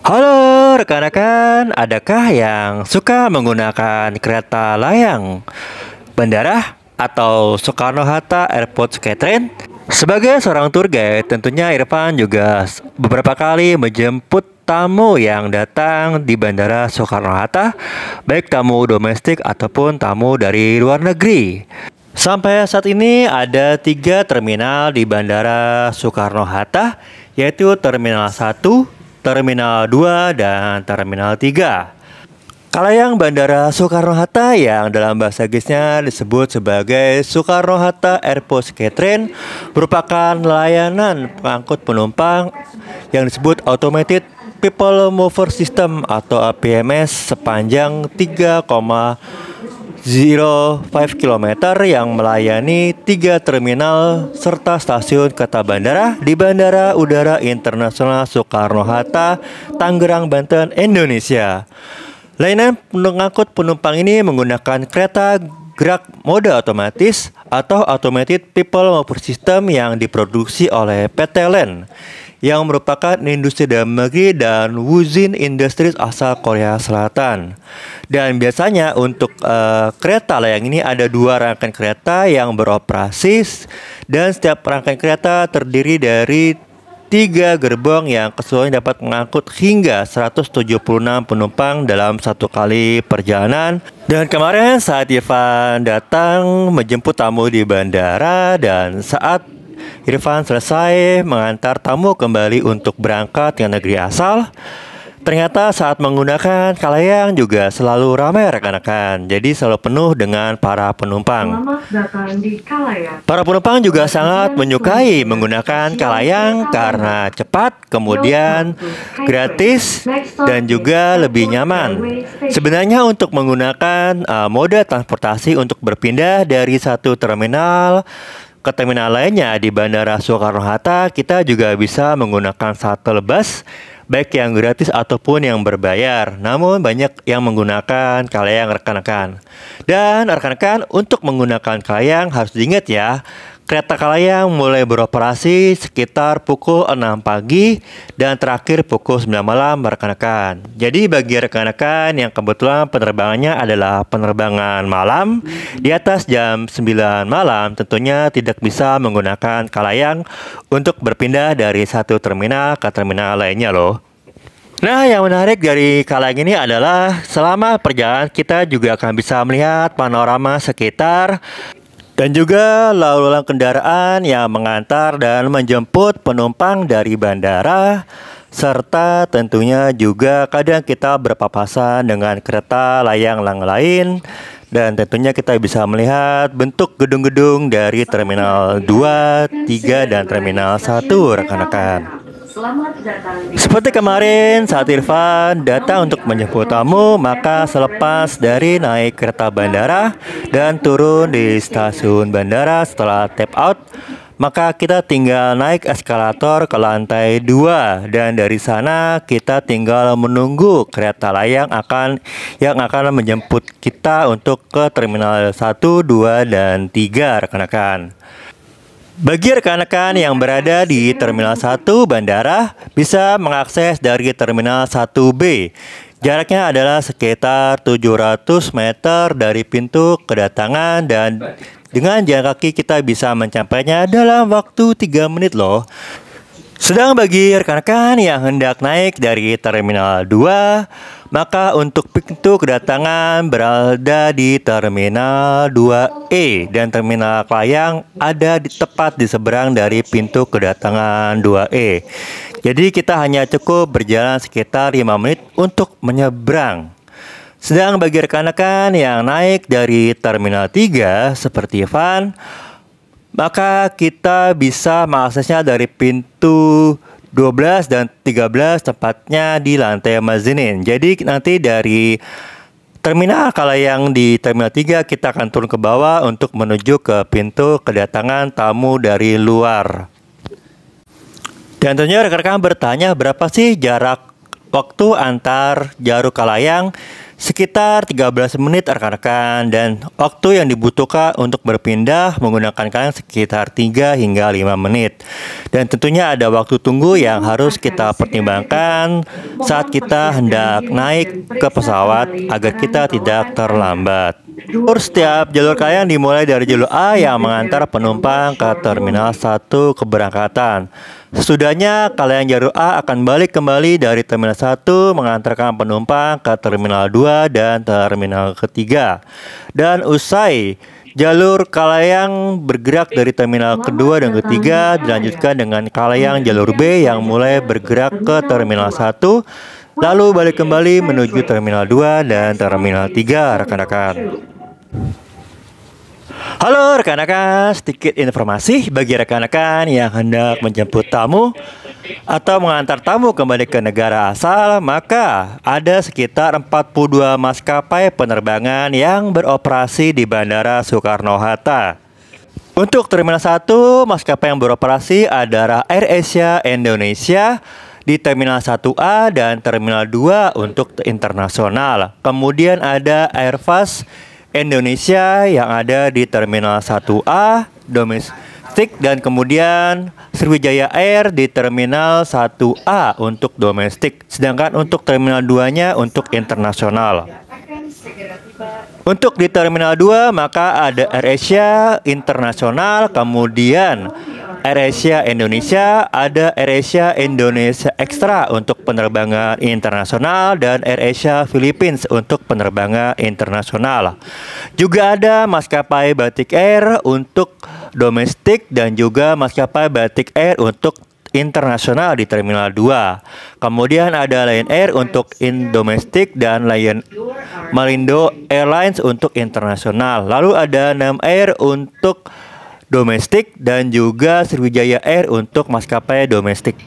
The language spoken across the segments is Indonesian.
Halo rekan-rekan, adakah yang suka menggunakan kereta layang, bandara, atau Soekarno-Hatta Airport Skytrain? Sebagai seorang tour guide, tentunya Irfan juga beberapa kali menjemput tamu yang datang di Bandara Soekarno-Hatta, baik tamu domestik ataupun tamu dari luar negeri. Sampai saat ini ada 3 terminal di Bandara Soekarno-Hatta, yaitu Terminal 1, Terminal 2, dan Terminal 3. Kalayang Bandara Soekarno-Hatta yang dalam bahasa Inggrisnya disebut sebagai Soekarno-Hatta Airport Skytrain merupakan layanan pengangkut penumpang yang disebut Automated People Mover System atau APMS sepanjang 3,05 km yang melayani 3 terminal serta stasiun kereta bandara di Bandara Udara Internasional Soekarno-Hatta, Tangerang, Banten, Indonesia. Layanan pengangkut penumpang ini menggunakan kereta gerak mode otomatis atau Automated People Mover System yang diproduksi oleh PT LAN yang merupakan industri dalam negeri dan Wuzin Industries asal Korea Selatan. Dan biasanya untuk kereta layang ini ada 2 rangkaian kereta yang beroperasi dan setiap rangkaian kereta terdiri dari 3 gerbong yang keseluruhannya dapat mengangkut hingga 176 penumpang dalam satu kali perjalanan. Dan kemarin saat Irfan datang menjemput tamu di bandara dan saat Irfan selesai mengantar tamu kembali untuk berangkat ke negeri asal, ternyata saat menggunakan kalayang juga selalu ramai rekan-rekan. Jadi selalu penuh dengan para penumpang. Selamat datang di Kalayang. Para penumpang juga sangat menyukai menggunakan kalayang karena cepat, kemudian gratis, dan juga lebih nyaman. Sebenarnya untuk menggunakan moda transportasi untuk berpindah dari satu terminal ke terminal lainnya di Bandara Soekarno-Hatta, kita juga bisa menggunakan shuttle bus, baik yang gratis ataupun yang berbayar. Namun banyak yang menggunakan kalayang rekan-rekan. Dan rekan-rekan, untuk menggunakan kalayang harus diingat ya, kereta kalayang mulai beroperasi sekitar pukul 6 pagi dan terakhir pukul 9 malam rekan-rekan. Jadi bagi rekan-rekan yang kebetulan penerbangannya adalah penerbangan malam di atas jam 9 malam, tentunya tidak bisa menggunakan kalayang untuk berpindah dari satu terminal ke terminal lainnya loh. Nah, yang menarik dari kalayang ini adalah selama perjalanan kita juga akan bisa melihat panorama sekitar dan juga lalu lalang kendaraan yang mengantar dan menjemput penumpang dari bandara, serta tentunya juga kadang kita berpapasan dengan kereta layang lain, dan tentunya kita bisa melihat bentuk gedung-gedung dari Terminal 2, 3, dan Terminal 1 rekan-rekan. Selamat datang di Seperti kemarin saat Irfan datang untuk menjemput tamu, maka selepas dari naik kereta bandara dan turun di stasiun bandara setelah tap out, maka kita tinggal naik eskalator ke lantai 2 dan dari sana kita tinggal menunggu kereta layang yang akan menjemput kita untuk ke terminal 1, 2, dan 3 rekan-rekan. Bagi rekan-rekan yang berada di Terminal 1 Bandara bisa mengakses dari Terminal 1B. Jaraknya adalah sekitar 700 meter dari pintu kedatangan dan dengan jalan kaki kita bisa mencapainya dalam waktu 3 menit loh. Sedang bagi rekan-rekan yang hendak naik dari Terminal 2, maka untuk pintu kedatangan berada di Terminal 2E dan Terminal Kalayang ada tepat di seberang dari pintu kedatangan 2E. Jadi kita hanya cukup berjalan sekitar 5 menit untuk menyeberang. Sedang bagi rekan-rekan yang naik dari Terminal 3 seperti Van, maka kita bisa mengaksesnya dari pintu 12 dan 13 tepatnya di lantai mezzanine. Jadi nanti dari terminal Kalayang di Terminal 3 kita akan turun ke bawah untuk menuju ke pintu kedatangan tamu dari luar. Dan tentunya rekan-rekan bertanya berapa sih jarak waktu antar Jaru Kalayang sekitar 13 menit rekan-rekan, dan waktu yang dibutuhkan untuk berpindah menggunakan kalayang sekitar 3 hingga 5 menit. Dan tentunya ada waktu tunggu yang harus kita pertimbangkan saat kita hendak naik ke pesawat agar kita tidak terlambat. Setiap jalur kalayang dimulai dari jalur A yang mengantar penumpang ke Terminal 1 keberangkatan. Sesudahnya, kalayang jalur A akan balik kembali dari Terminal 1 mengantarkan penumpang ke Terminal 2 dan Terminal ketiga. Dan usai jalur kalayang bergerak dari terminal kedua dan ketiga, dilanjutkan dengan kalayang jalur B yang mulai bergerak ke Terminal 1, lalu balik kembali menuju Terminal 2 dan Terminal 3, rekan-rekan. Halo rekan-rekan, sedikit informasi bagi rekan-rekan yang hendak menjemput tamu atau mengantar tamu kembali ke negara asal. Maka ada sekitar 42 maskapai penerbangan yang beroperasi di Bandara Soekarno-Hatta. Untuk Terminal 1, maskapai yang beroperasi adalah AirAsia Indonesia di Terminal 1A dan Terminal 2 untuk internasional. Kemudian ada Airbus Indonesia yang ada di Terminal 1A domestik, dan kemudian Sriwijaya Air di Terminal 1A untuk domestik, sedangkan untuk Terminal 2-nya untuk internasional. Untuk di Terminal 2 maka ada AirAsia Internasional, kemudian AirAsia Indonesia, ada AirAsia Indonesia Extra untuk penerbangan internasional, dan AirAsia Philippines untuk penerbangan internasional. Juga ada maskapai Batik Air untuk domestik dan juga maskapai Batik Air untuk internasional di Terminal 2. Kemudian ada Lion Air untuk domestik dan Malindo Airlines untuk internasional. Lalu ada Nam Air untuk domestik dan juga Sriwijaya Air untuk maskapai domestik.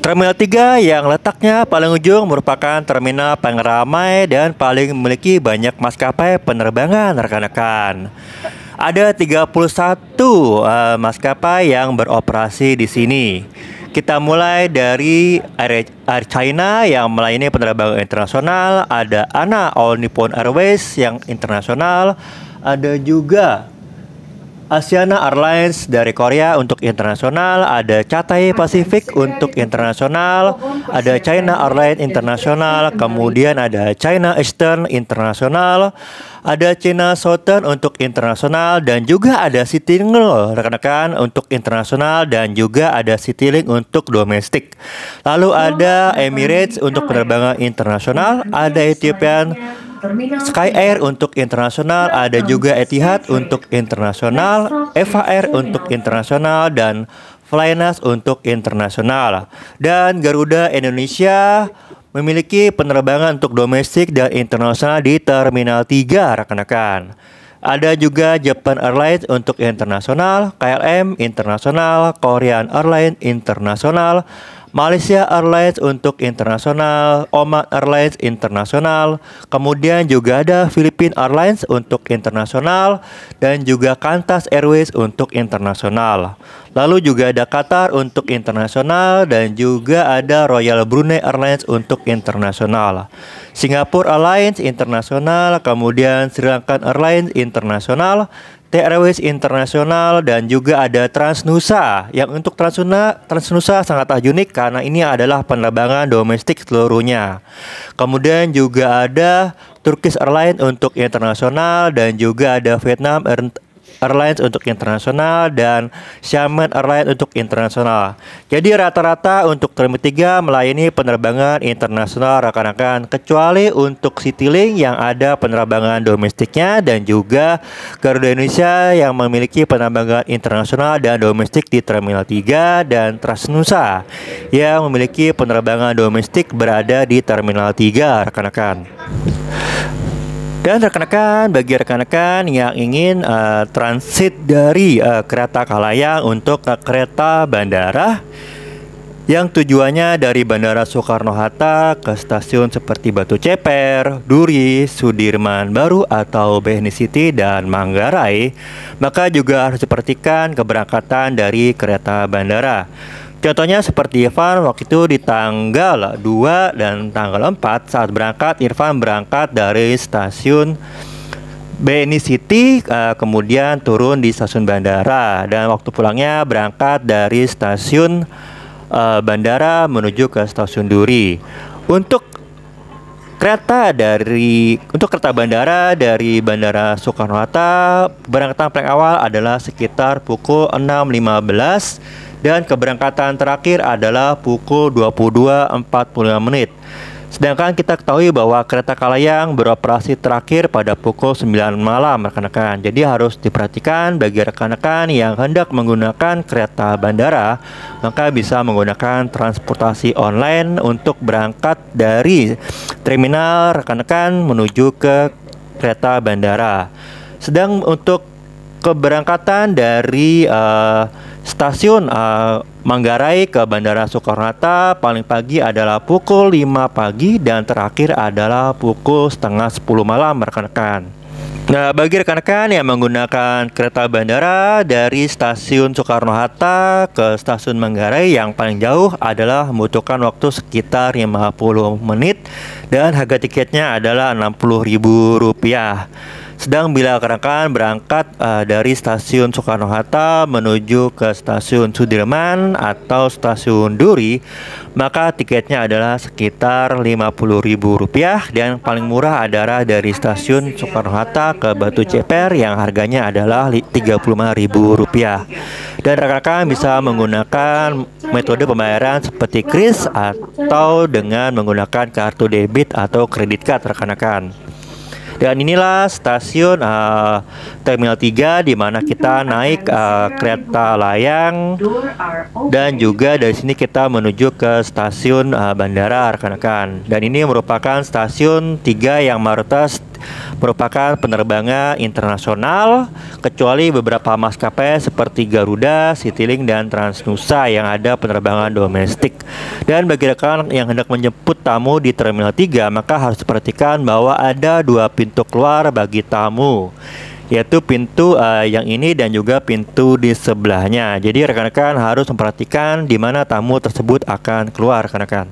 Terminal 3 yang letaknya paling ujung merupakan terminal paling ramai dan paling memiliki banyak maskapai penerbangan, rekan-rekan. Ada 31 maskapai yang beroperasi di sini. Kita mulai dari Air China yang melayani penerbangan internasional, ada ANA All Nippon Airways yang internasional, ada juga Asiana Airlines dari Korea untuk internasional, ada Cathay Pacific untuk internasional, ada China Airlines internasional, kemudian ada China Eastern internasional, ada China Southern untuk internasional, dan juga ada Citylink rekan-rekan untuk internasional, dan juga ada Citylink untuk domestik. Lalu ada Emirates untuk penerbangan internasional, ada Ethiopian Sky Air untuk internasional, ada juga Etihad untuk internasional, Eva Air untuk internasional, dan Flynas untuk internasional. Dan Garuda Indonesia memiliki penerbangan untuk domestik dan internasional di Terminal 3, rekan-rekan. Ada juga Japan Airlines untuk internasional, KLM internasional, Korean Airlines internasional, Malaysia Airlines untuk internasional, Oman Airlines internasional, kemudian juga ada Philippine Airlines untuk internasional, dan juga Qantas Airways untuk internasional. Lalu juga ada Qatar untuk internasional, dan juga ada Royal Brunei Airlines untuk internasional. Singapore Airlines internasional, kemudian Sri Lankan Airlines internasional, T Airways internasional, dan juga ada Transnusa. Yang untuk Transnusa sangatlah unik karena ini adalah penerbangan domestik seluruhnya. Kemudian juga ada Turkish Airlines untuk internasional, dan juga ada Vietnam Airlines untuk internasional, dan Xiamen Airlines untuk internasional. Jadi rata-rata untuk Terminal 3 melayani penerbangan internasional, rekan-rekan, kecuali untuk Citylink yang ada penerbangan domestiknya, dan juga Garuda Indonesia yang memiliki penerbangan internasional dan domestik di Terminal 3, dan Transnusa yang memiliki penerbangan domestik berada di Terminal 3, rekan-rekan. Dan rekan-rekan, bagi rekan-rekan yang ingin transit dari kereta Kalayang untuk ke kereta bandara yang tujuannya dari Bandara Soekarno-Hatta ke stasiun seperti Batu Ceper, Duri, Sudirman Baru atau BNI City dan Manggarai, maka juga harus diperhatikan keberangkatan dari kereta bandara. Contohnya seperti Irfan waktu itu di tanggal 2 dan tanggal 4 saat berangkat, Irfan berangkat dari stasiun BNI City, kemudian turun di stasiun bandara, dan waktu pulangnya berangkat dari stasiun bandara menuju ke stasiun Duri. Untuk kereta bandara dari Bandara Soekarno-Hatta, keberangkatan paling awal adalah sekitar pukul 6.15 dan keberangkatan terakhir adalah pukul 22.45. Sedangkan kita ketahui bahwa kereta Kalayang beroperasi terakhir pada pukul 9 malam, rekan-rekan. Jadi harus diperhatikan bagi rekan-rekan yang hendak menggunakan kereta bandara, maka bisa menggunakan transportasi online untuk berangkat dari terminal rekan-rekan menuju ke kereta bandara. Sedang untuk keberangkatan dari stasiun Manggarai ke Bandara Soekarno-Hatta paling pagi adalah pukul 5 pagi dan terakhir adalah pukul setengah 10 malam, rekan-rekan. Nah, bagi rekan-rekan yang menggunakan kereta bandara dari stasiun Soekarno-Hatta ke stasiun Manggarai, yang paling jauh adalah membutuhkan waktu sekitar 50 menit dan harga tiketnya adalah Rp60.000. Sedang bila rekan-rekan berangkat dari stasiun Soekarno-Hatta menuju ke stasiun Sudirman atau stasiun Duri, maka tiketnya adalah sekitar Rp50.000, dan paling murah adalah dari stasiun Soekarno-Hatta ke Batu Ceper yang harganya adalah Rp35.000. Dan rekan-rekan bisa menggunakan metode pembayaran seperti kris atau dengan menggunakan kartu debit atau kredit card, rekan-rekan. Dan inilah stasiun Terminal 3 di mana kita naik kereta layang, dan juga dari sini kita menuju ke stasiun bandara, rekan-rekan. Dan ini merupakan stasiun 3 yang mayoritas merupakan penerbangan internasional, kecuali beberapa maskapai seperti Garuda, Citylink, dan Transnusa yang ada penerbangan domestik. Dan bagi rekan yang hendak menjemput tamu di Terminal 3, maka harus diperhatikan bahwa ada 2 pintu keluar bagi tamu, yaitu pintu yang ini dan juga pintu di sebelahnya. Jadi rekan-rekan harus memperhatikan di mana tamu tersebut akan keluar, rekan-rekan.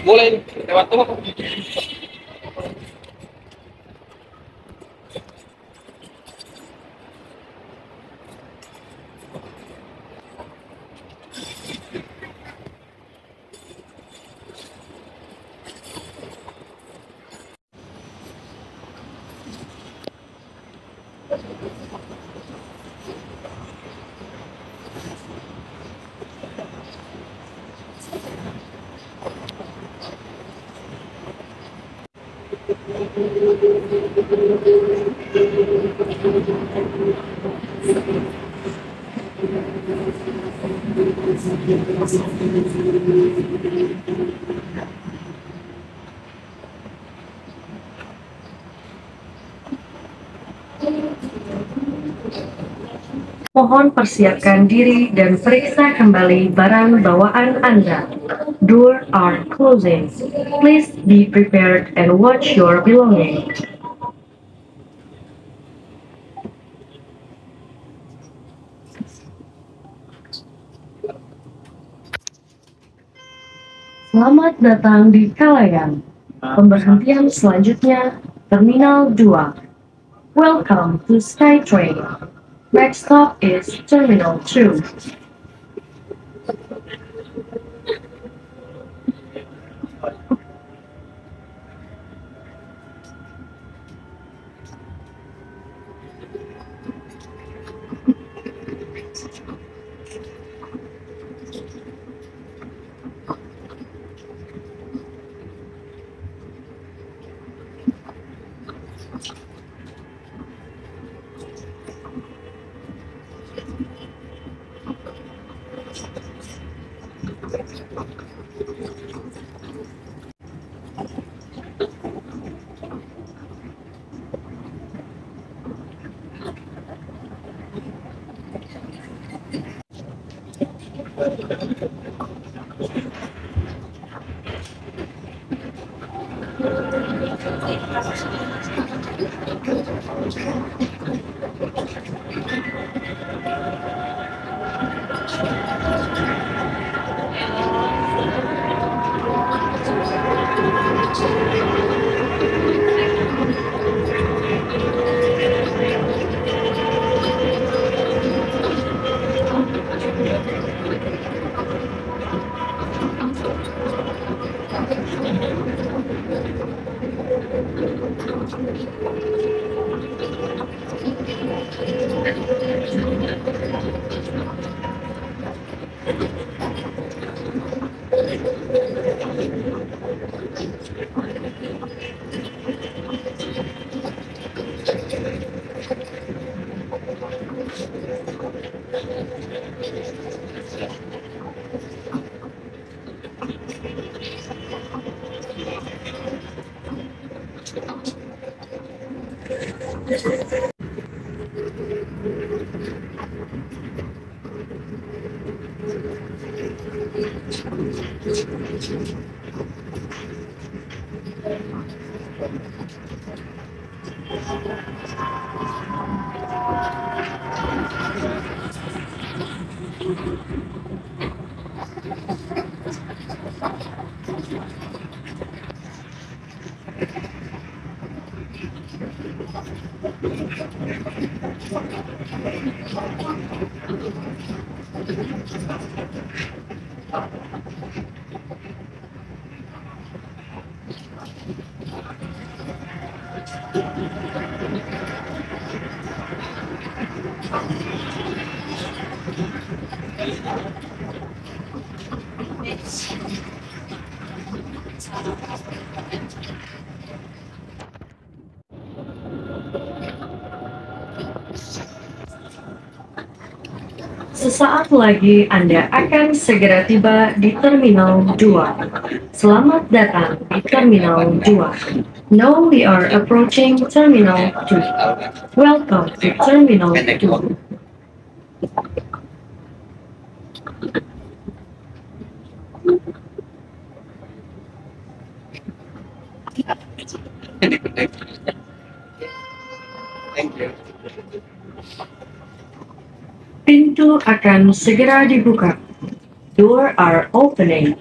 Mulai lewat tuh. Mohon persiapkan diri dan periksa kembali barang bawaan Anda. Doors are closing. Please be prepared and watch your belongings. Selamat datang di Kalayan. Pemberhentian selanjutnya, Terminal 2. Welcome to SkyTrain. Next stop is Terminal 2. Sesaat lagi Anda akan segera tiba di Terminal 2. Selamat datang di Terminal 2. Now we are approaching Terminal 2. Welcome to Terminal 2. Pintu akan segera dibuka. Door are opening.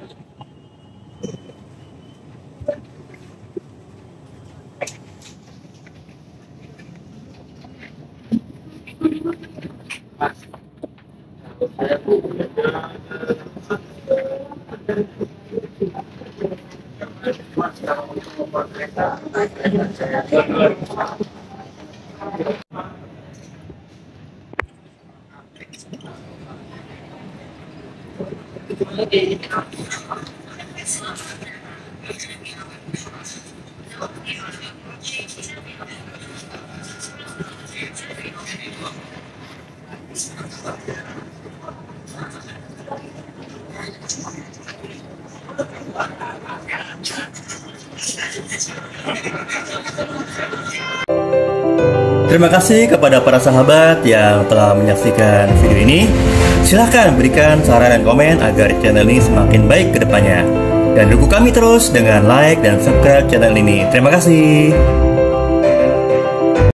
Terima kasih kepada para sahabat yang telah menyaksikan video ini. Silahkan berikan saran dan komen agar channel ini semakin baik ke depannya. Dan dukung kami terus dengan like dan subscribe channel ini. Terima kasih.